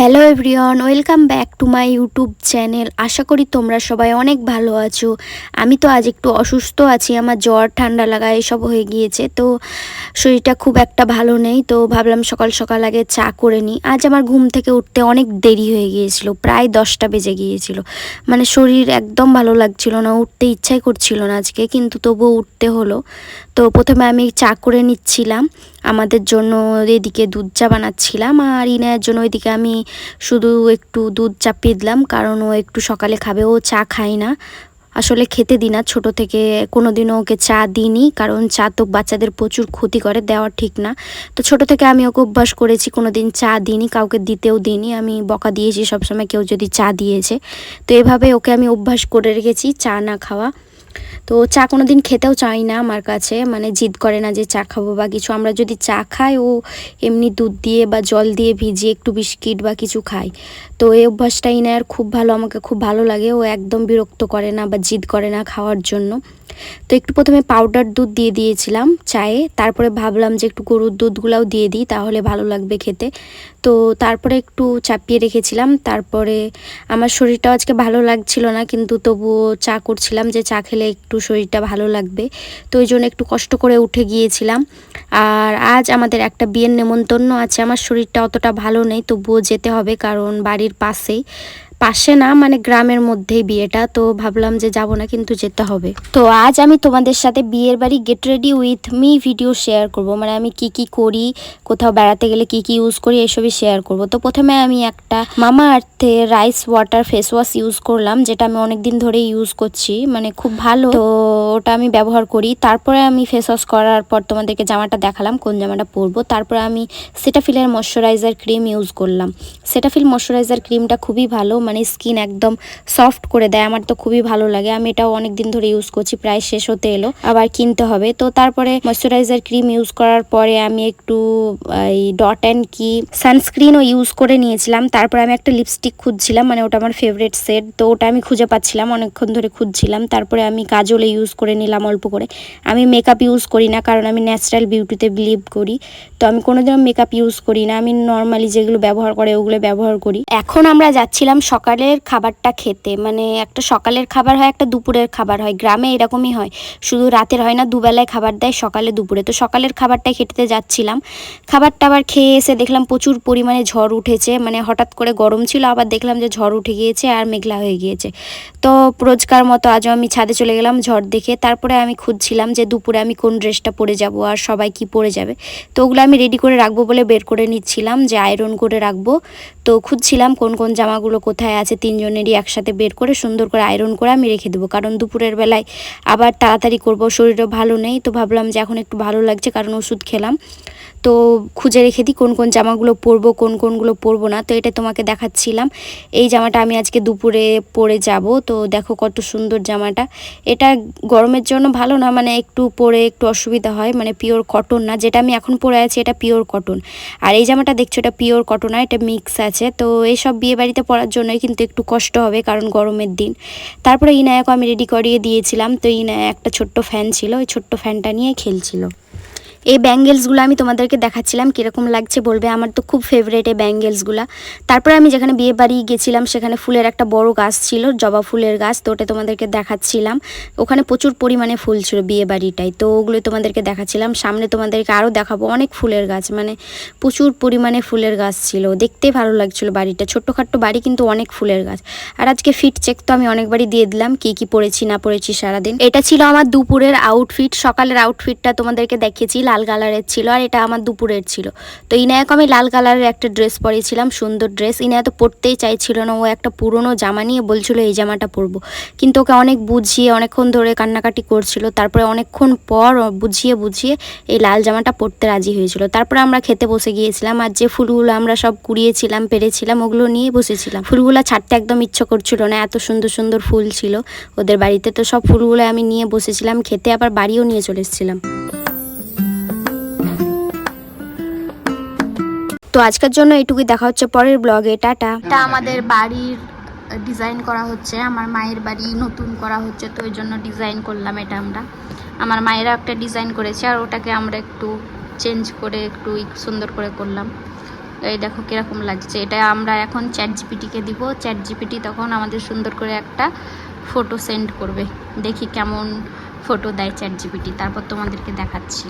Hello everyone, welcome back to my YouTube channel. আশা করি তোমরা সবাই অনেক ভালো আছো। আমি তো আজ একটু অসুস্থ আছি, আমার জ্বর ঠান্ডা লাগা এসব হয়ে গিয়েছে, তো শরীরটা খুব একটা ভালো নেই। তো ভাবলাম সকাল সকাল আগে চা করে নিই। আজ আমার ঘুম থেকে উঠতে অনেক দেরি হয়ে গিয়েছিল, প্রায় 10টা বেজে গিয়েছিল। মানে শরীর একদম ভালো লাগছিল না, উঠতে ইচ্ছাই করছিল না আজকে, কিন্তু তবুও উঠতে হলো। তো প্রথমে আমি চা করে নিচ্ছিলাম আমাদের জন্য, এদিকে দুধ চা বানাচ্ছিলাম, আর ইনায়ের জন্য ওইদিকে আমি শুধু একটু দুধ চাপিয়ে দিলাম, কারণ ও একটু সকালে খাবে। ও চা খায় না, আসলে খেতে দিই না, ছোটো থেকে কোনোদিনও ওকে চা দিইনি, কারণ চা তো বাচ্চাদের প্রচুর ক্ষতি করে, দেওয়া ঠিক না। তো ছোটো থেকে আমি ওকে অভ্যাস করেছি, কোনোদিন চা দিইনি, কাউকে দিতেও দিইনি, আমি বকা দিয়েছি সবসময় কেউ যদি চা দিয়েছে। তো এভাবে ওকে আমি অভ্যাস করে রেখেছি চা না খাওয়া। তো চা কোনো দিন খেতেও চাই না আমার কাছে, মানে জিদ করে না যে চা খাবো বা কিছু। আমরা যদি চা খাই, ও এমনি দুধ দিয়ে বা জল দিয়ে ভিজিয়ে একটু বিস্কিট বা কিছু খায়। তো এই অভ্যাসটাই নেয়ার খুব ভালো, আমাকে খুব ভালো লাগে। ও একদম বিরক্ত করে না বা জিদ করে না খাওয়ার জন্য। তো একটু প্রথমে পাউডার দুধ দিয়ে দিয়েছিলাম চায়ে, তারপরে ভাবলাম যে একটু গরুর দুধগুলাও দিয়ে দিই, তাহলে ভালো লাগবে খেতে। তো তারপরে একটু চাপিয়ে রেখেছিলাম। তারপরে আমার শরীরটাও আজকে ভালো লাগছিল না, কিন্তু তবুও চা করছিলাম যে চা খেলে একটু শরীরটা ভালো লাগবে। তো ওই জন্য একটু কষ্ট করে উঠে গিয়েছিলাম। আর আজ আমাদের একটা বিয়ের নেমন্তন্ন আছে। আমার শরীরটা অতটা ভালো নেই, তবুও যেতে হবে, কারণ বাড়ির পাশে না, মানে গ্রামের মধ্যেই বিয়েটা। তো ভাবলাম যে যাব না, কিন্তু যেতে হবে। তো আজ আমি তোমাদের সাথে বিয়ের বাড়ি get ready with me video share করব, মানে আমি কি কি করি, কোথাও বেড়াতে গেলে কি কি ইউজ করি, এসবই শেয়ার করব। তো প্রথমে আমি একটা Mamaearth rice water face wash use করলাম, যেটা আমি অনেক দিন ধরে ইউজ করছি, মানে খুব ভালো। তো ওটা আমি ব্যবহার করি। তারপরে আমি ফেস ওয়াশ করার পর তোমাদেরকে জামাটা দেখালাম কোন জামাটা পরবো। তারপরে আমি সেটাফিলের ময়শ্চারাইজার ক্রিম ইউজ করলাম। সেটাফিল ময়শ্চারাইজার ক্রিমটা খুবই ভালো, মানে স্কিন একদম সফট করে দেয়, আমার তো খুবই ভালো লাগে। আমি এটাও অনেক দিন ধরে ইউজ করছি, প্রায় শেষ হতে এলো, আবার কিনতে হবে। তো তারপরে ময়শ্চারাইজার ক্রিম ইউজ করার পরে আমি একটু এই ডট অ্যান্ড কি সানস্ক্রিনও ইউজ করে নিয়েছিলাম। তারপরে আমি একটা লিপস্টিক খুঁজছিলাম, মানে ওটা আমার ফেভারিট সেট, তো ওটা আমি খুঁজে পাচ্ছিলাম, অনেকক্ষণ ধরে খুঁজছিলাম। তারপরে আমি কাজলে ইউজ করে নিলাম অল্প করে। আমি মেকআপ ইউজ করি না, কারণ আমি ন্যাচারাল বিউটিতে বিলিভ করি। তো আমি কোনোদিনও মেকআপ ইউজ করি না, আমি নর্মালি যেগুলো ব্যবহার করে ওগুলো ব্যবহার করি। এখন আমরা যাচ্ছিলাম সকালের খাবারটা খেতে, মানে একটা সকালের খাবার হয়, একটা দুপুরের খাবার হয়। গ্রামে এরকমই হয়, শুধু রাতের হয় না, দুবেলায় খাবার দেয়, সকালে দুপুরে। তো সকালের খাবারটাই খেতে যাচ্ছিলাম। খাবারটা আবার খেয়ে এসে দেখলাম প্রচুর পরিমাণে ঝড় উঠেছে, মানে হঠাৎ করে গরম ছিল, আবার দেখলাম যে ঝড় উঠে গিয়েছে আর মেঘলা হয়ে গিয়েছে। তো রোজকার মতো আজও আমি ছাদে চলে গেলাম ঝড় দেখে। তারপরে আমি খুঁজছিলাম যে দুপুরে আমি কোন ড্রেসটা পরে যাব আর সবাই কি পরে যাবে। তো ওগুলো আমি রেডি করে রাখবো বলে বের করে নিচ্ছিলাম, যে আয়রন করে রাখবো। তো খুঁজছিলাম কোন কোন জামাগুলো কোথায় আছে, তিনজনেরই একসাথে বের করে সুন্দর করে আয়রন করে আমি রেখে দেবো, কারণ দুপুরের বেলায় আবার তাড়াতাড়ি করব, শরীরও ভালো নেই। তো ভাবলাম যে এখন একটু ভালো লাগছে, কারণ ওষুধ খেলাম। তো খুঁজে রেখে দিই কোন কোন জামাগুলো পরবো, কোন কোনগুলো পরবো না। তো এটা তোমাকে দেখাচ্ছিলাম। এই জামাটা আমি আজকে দুপুরে পরে যাব। তো দেখো কত সুন্দর জামাটা। এটা গরমের জন্য ভালো না, মানে একটু পরে একটু অসুবিধা হয়, মানে পিওর কটন না। যেটা আমি এখন পরে আছি এটা পিওর কটন, আর এই জামাটা দেখছো এটা পিওর কটন না, এটা মিক্স আছে। তো এইসব বিয়ে বাড়িতে পরার জন্যই কিন্তু একটু কষ্ট হবে, কারণ গরমের দিন। তারপরে ইনায়াকে আমি রেডি করিয়ে দিয়েছিলাম। তো ইনায়া একটা ছোট্ট ফ্যান ছিল, ওই ছোট্ট ফ্যানটা নিয়ে খেলছিল। এই ব্যাঙ্গেলসগুলো আমি তোমাদেরকে দেখাচ্ছিলাম, কীরকম লাগছে বলবে। আমার তো খুব ফেভারিট এই ব্যাঙ্গেলসগুলো। তারপরে আমি যেখানে বিয়ে বাড়ি গেছিলাম, সেখানে ফুলের একটা বড় গাছ ছিল, জবা ফুলের গাছ। তো ওটা তোমাদেরকে দেখাচ্ছিলাম। ওখানে প্রচুর পরিমাণে ফুল ছিল বিয়ে বাড়িটায়, তো ওগুলো তোমাদেরকে দেখাচ্ছিলাম। সামনে তোমাদেরকে আরও দেখাবো, অনেক ফুলের গাছ, মানে প্রচুর পরিমাণে ফুলের গাছ ছিল। দেখতেই ভালো লাগছিল বাড়িটা, ছোট্টখাট্টো বাড়ি কিন্তু অনেক ফুলের গাছ। আর আজকে ফিট চেক তো আমি অনেকবারই দিয়ে দিলাম, কি কি পরেছি না পরেছি সারাদিন। এটা ছিল আমার দুপুরের আউটফিট। সকালের আউটফিটটা তোমাদেরকে দেখেছি, লাল কালারের ছিল, আর এটা আমার দুপুরের ছিল। তো ইনায়াকে আমি লাল কালারের একটা ড্রেস পরেছিলাম, সুন্দর ড্রেস। ইনায়া তো পরতেই চাইছিল না, ও একটা পুরনো জামা নিয়ে বলছিল এই জামাটা পরবো, কিন্তু ওকে অনেক বুঝিয়ে অনেকক্ষণ ধরে কান্নাকাটি করছিল। তারপরে অনেকক্ষণ পর বুঝিয়ে এই লাল জামাটা পরতে রাজি হয়েছিল। তারপরে আমরা খেতে বসে গিয়েছিলাম, আর যে ফুলগুলো আমরা সব কুড়িয়েছিলাম পেরেছিলাম ওগুলো নিয়ে বসেছিলাম। ফুলগুলো ছাড়তে একদম ইচ্ছে করছিল না, এত সুন্দর সুন্দর ফুল ছিল ওদের বাড়িতে। তো সব ফুলগুলো আমি নিয়ে বসেছিলাম খেতে, আবার বাড়িও নিয়ে চলে এসেছিলাম। তো আজকের জন্য এইটুকুই, দেখা হচ্ছে পরের ব্লগে, টাটা। এটা আমাদের বাড়ির ডিজাইন করা হচ্ছে, আমার মায়ের বাড়ি নতুন করা হচ্ছে, তো ওই জন্য ডিজাইন করলাম এটা আমরা। আমার মায়েরা একটা ডিজাইন করেছে, আর ওটাকে আমরা একটু চেঞ্জ করে একটু সুন্দর করে করলাম। এই দেখো কীরকম লাগছে। এটা আমরা এখন চ্যাট জিপিটিকে দিব, চ্যাট জিপিটি তখন আমাদের সুন্দর করে একটা ফটো সেন্ড করবে। দেখি কেমন ফটো দেয় চ্যাট জিপিটি, তারপর তোমাদেরকে দেখাচ্ছি।